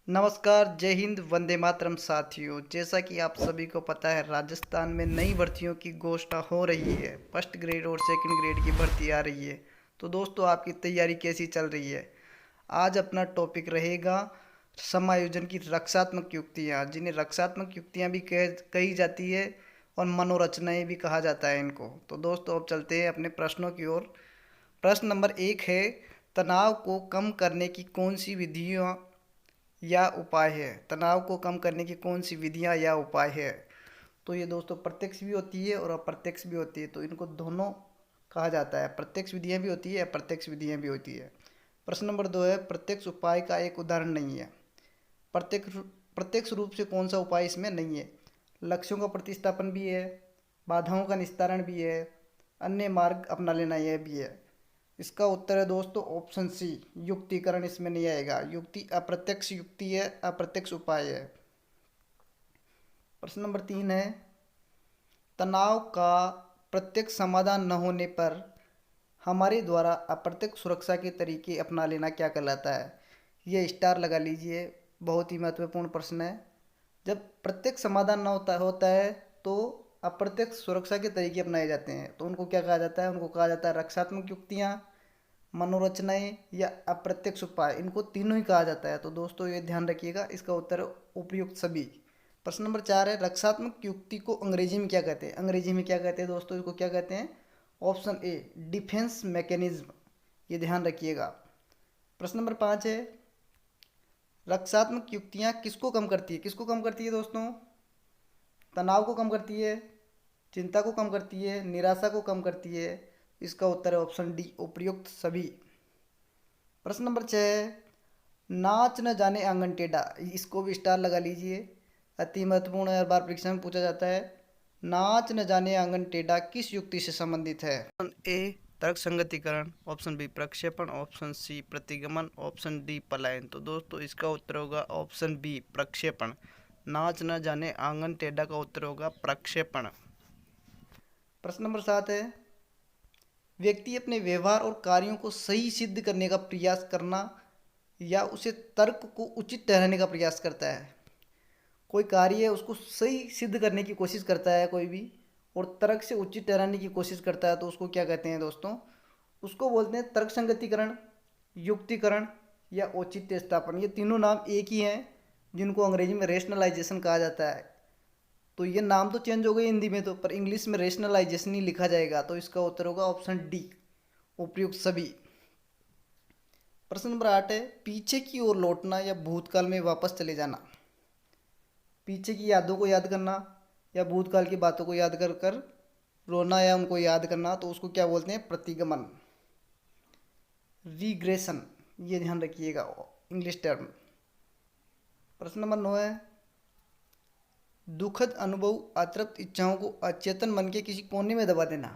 नमस्कार, जय हिंद, वंदे मातरम साथियों। जैसा कि आप सभी को पता है, राजस्थान में नई भर्तियों की घोषणा हो रही है। फर्स्ट ग्रेड और सेकंड ग्रेड की भर्ती आ रही है। तो दोस्तों, आपकी तैयारी कैसी चल रही है? आज अपना टॉपिक रहेगा समायोजन की रक्षात्मक युक्तियाँ, जिन्हें रक्षात्मक युक्तियाँ भी कही जाती है और मनोरचनाएं भी कहा जाता है इनको। तो दोस्तों, अब चलते हैं अपने प्रश्नों की ओर। प्रश्न नंबर 1 है, तनाव को कम करने की कौन सी विधियाँ या उपाय है? तनाव को कम करने की कौन सी विधियाँ या उपाय है? तो ये दोस्तों प्रत्यक्ष भी होती है और अप्रत्यक्ष भी होती है, तो इनको दोनों कहा जाता है। प्रत्यक्ष विधियाँ भी होती है, अप्रत्यक्ष विधियाँ भी होती है। प्रश्न नंबर 2 है, प्रत्यक्ष उपाय का एक उदाहरण नहीं है। प्रत्यक्ष प्रत्यक्ष रूप से कौन सा उपाय इसमें नहीं है? लक्ष्यों का प्रतिस्थापन भी है, बाधाओं का निस्तारण भी है, अन्य मार्ग अपना लेना यह भी है। इसका उत्तर है दोस्तों ऑप्शन सी, युक्तिकरण इसमें नहीं आएगा। युक्ति अप्रत्यक्ष युक्ति है, अप्रत्यक्ष उपाय है। प्रश्न नंबर 3 है, तनाव का प्रत्यक्ष समाधान न होने पर हमारे द्वारा अप्रत्यक्ष सुरक्षा के तरीके अपना लेना क्या कहलाता है? ये स्टार लगा लीजिए, बहुत ही महत्वपूर्ण प्रश्न है। जब प्रत्यक्ष समाधान न होता है तो अप्रत्यक्ष सुरक्षा के तरीके अपनाए जाते हैं, तो उनको क्या कहा जाता है? उनको कहा जाता है रक्षात्मक युक्तियाँ, मनोरचनाएं या अप्रत्यक्ष उपाय। इनको तीनों ही कहा जाता है। तो दोस्तों ये ध्यान रखिएगा, इसका उत्तर है उपयुक्त सभी। प्रश्न नंबर 4 है, रक्षात्मक युक्ति को अंग्रेजी में क्या कहते हैं? अंग्रेजी में क्या कहते हैं दोस्तों? इसको क्या कहते हैं? Option A, defence mechanism. ये ध्यान रखिएगा। प्रश्न नंबर 5 है, रक्षात्मक युक्तियाँ किसको कम करती है? किसको कम करती है दोस्तों? तनाव को कम करती है, चिंता को कम करती है, निराशा को कम करती है। इसका उत्तर है ऑप्शन डी, उपयुक्त सभी। प्रश्न नंबर 6 है, नाच न जाने आंगन टेढ़ा। इसको भी स्टार लगा लीजिए, अति महत्वपूर्ण है, हर बार परीक्षा में पूछा जाता है। नाच न जाने आंगन टेढ़ा किस युक्ति से संबंधित है? ऑप्शन ए, तर्क संगतिकरण, ऑप्शन बी प्रक्षेपण, ऑप्शन सी प्रतिगमन, ऑप्शन डी पलायन। तो दोस्तों इसका उत्तर होगा ऑप्शन बी, प्रक्षेपण। नाच न जाने आंगन टेढ़ा का उत्तर होगा प्रक्षेपण। प्रश्न नंबर 7 है, व्यक्ति अपने व्यवहार और कार्यों को सही सिद्ध करने का प्रयास करना या उसे तर्क को उचित ठहराने का प्रयास करता है। कोई कार्य है उसको सही सिद्ध करने की कोशिश करता है कोई भी, और तर्क से उचित ठहराने की कोशिश करता है, तो उसको क्या कहते हैं दोस्तों? उसको बोलते हैं तर्क संगतिकरण, युक्तिकरण या औचित्य स्थापन। ये तीनों नाम एक ही हैं, जिनको अंग्रेजी में रेशनलाइजेशन कहा जाता है। तो ये नाम तो चेंज हो गए हिंदी में, तो पर इंग्लिश में रेशनलाइजेशन ही लिखा जाएगा। तो इसका उत्तर होगा ऑप्शन डी, उपयुक्त सभी। प्रश्न नंबर 8 है, पीछे की ओर लौटना या भूतकाल में वापस चले जाना। पीछे की यादों को याद करना या भूतकाल की बातों को याद कर कर रोना या उनको याद करना, तो उसको क्या बोलते हैं? प्रतिगमन, रीग्रेशन। ये ध्यान रखिएगा, इंग्लिश टर्म। प्रश्न नंबर 9 है, दुखद अनुभव अतृप्त इच्छाओं को अचेतन मन के किसी कोने में दबा देना।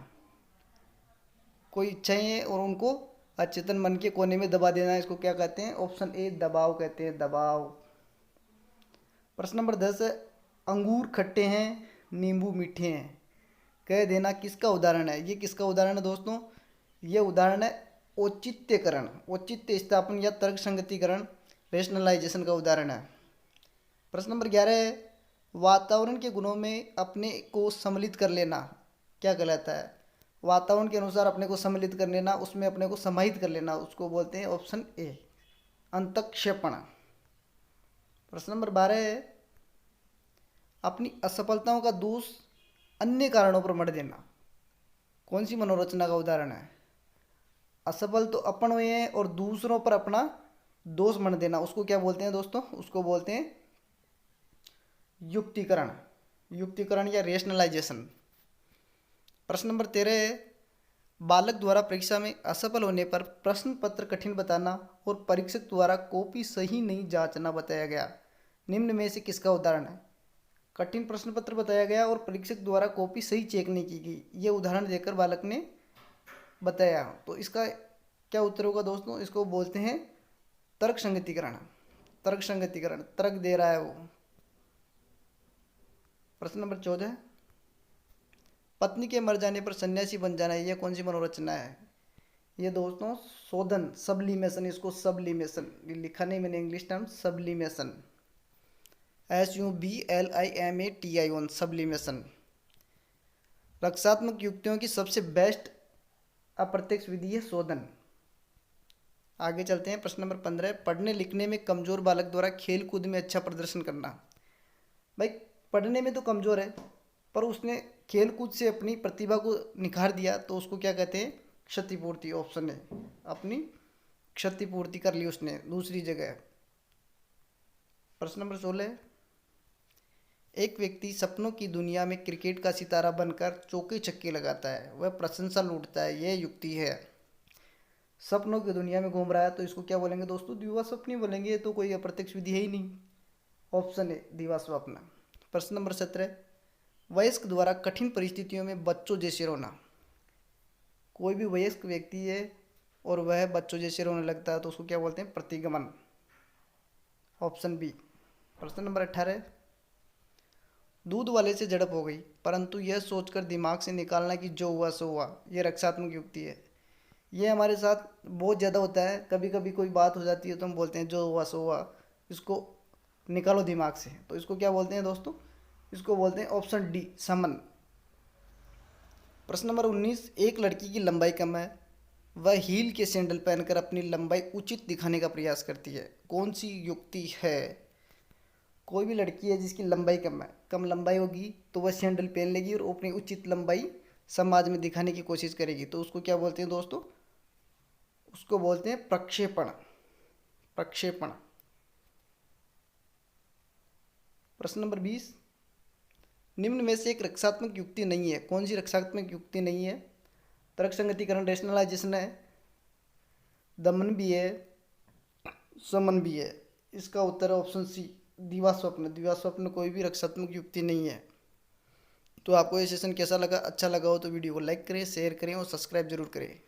कोई इच्छाएं हैं और उनको अचेतन मन के कोने में दबा देना, इसको क्या कहते हैं? ऑप्शन ए, दबाव कहते हैं, दबाव। प्रश्न नंबर 10 है, अंगूर खट्टे हैं, नींबू मीठे हैं, कह देना किसका उदाहरण है? ये किसका उदाहरण है दोस्तों? ये उदाहरण है औचित्यकरण, औचित्य स्थापन या तर्क संगतिकरण, रेशनलाइजेशन का उदाहरण है। प्रश्न नंबर 11 है, वातावरण के गुणों में अपने को सम्मिलित कर लेना क्या कहलाता है? वातावरण के अनुसार अपने को सम्मिलित कर लेना, उसमें अपने को समाहित कर लेना, उसको बोलते हैं ऑप्शन ए, अंतक्षेपण। प्रश्न नंबर 12 है, अपनी असफलताओं का दोष अन्य कारणों पर मढ़ देना कौन सी मनोरचना का उदाहरण है? असफल तो अपन हुए हैं और दूसरों पर अपना दोष मढ़ देना, उसको क्या बोलते हैं दोस्तों? उसको बोलते हैं युक्तिकरण, युक्तिकरण या रेशनलाइजेशन। प्रश्न नंबर 13 है, बालक द्वारा परीक्षा में असफल होने पर प्रश्न पत्र कठिन बताना और परीक्षक द्वारा कॉपी सही नहीं जांचना बताया गया। निम्न में से किसका उदाहरण है? कठिन प्रश्न पत्र बताया गया और परीक्षक द्वारा कॉपी सही चेक नहीं की गई, ये उदाहरण देकर बालक ने बताया। तो इसका क्या उत्तर होगा दोस्तों? इसको बोलते हैं तर्क संगतिकरण, तर्क संगतिकरण, तर्क दे रहा है वो। प्रश्न नंबर 14, पत्नी के मर जाने पर सन्यासी बन जाना, यह कौन सी मनोरचना है? ये दोस्तों शोधन, सब्लिमेशन, इसको सब्लिमेशन लिखा नहीं मैंने English term, sublimation, SUBLIMATION, sublimation. रक्षात्मक युक्तियों की सबसे बेस्ट अप्रत्यक्ष विधि है शोधन। आगे चलते हैं, प्रश्न नंबर 15, पढ़ने लिखने में कमजोर बालक द्वारा खेल कूद में अच्छा प्रदर्शन करना। भाई पढ़ने में तो कमजोर है पर उसने खेल कूद से अपनी प्रतिभा को निखार दिया तो उसको क्या कहते हैं, क्षतिपूर्ति। ऑप्शन है, अपनी क्षतिपूर्ति कर ली उसने दूसरी जगह। प्रश्न नंबर 16, एक व्यक्ति सपनों की दुनिया में क्रिकेट का सितारा बनकर चौके छक्के लगाता है, वह प्रशंसा लूटता है, यह युक्ति है। सपनों की दुनिया में घूम रहा है तो इसको क्या बोलेंगे दोस्तों, दिवा स्वप्न बोलेंगे। ये तो कोई अप्रत्यक्ष विधि है ही नहीं। ऑप्शन है दिवा स्वप्न। प्रश्न नंबर 17, वयस्क द्वारा कठिन परिस्थितियों में बच्चों जैसे रोना। कोई भी वयस्क व्यक्ति है और वह बच्चों जैसे रोने लगता है तो उसको क्या बोलते हैं, प्रतिगमन। Option B. प्रश्न नंबर 18, दूध वाले से झड़प हो गई परंतु यह सोचकर दिमाग से निकालना कि जो हुआ सो हुआ, यह रक्षात्मक युक्ति है। ये हमारे साथ बहुत ज़्यादा होता है, कभी कभी कोई बात हो जाती है तो हम बोलते हैं जो हुआ सो हुआ, इसको निकालो दिमाग से। तो इसको क्या बोलते हैं दोस्तों, इसको बोलते हैं ऑप्शन डी, समन। प्रश्न नंबर 19, एक लड़की की लंबाई कम है, वह हील के सैंडल पहनकर अपनी लंबाई उचित दिखाने का प्रयास करती है, कौन सी युक्ति है। कोई भी लड़की है जिसकी लंबाई कम है, कम लंबाई होगी तो वह सैंडल पहन लेगी और अपनी उचित लंबाई समाज में दिखाने की कोशिश करेगी, तो उसको क्या बोलते हैं दोस्तों, उसको बोलते हैं प्रक्षेपण। प्रक्षेपण। प्रश्न नंबर 20, निम्न में से एक रक्षात्मक युक्ति नहीं है, कौन सी रक्षात्मक युक्ति नहीं है। तर्क संगतिकरण, रेशनलाइजेशन है, दमन भी है, समन भी है। इसका उत्तर है ऑप्शन सी, दिवा स्वप्न। दिवा स्वप्न कोई भी रक्षात्मक युक्ति नहीं है। तो आपको ये सेशन कैसा लगा, अच्छा लगा हो तो वीडियो को लाइक करें, शेयर करें और सब्सक्राइब जरूर करें।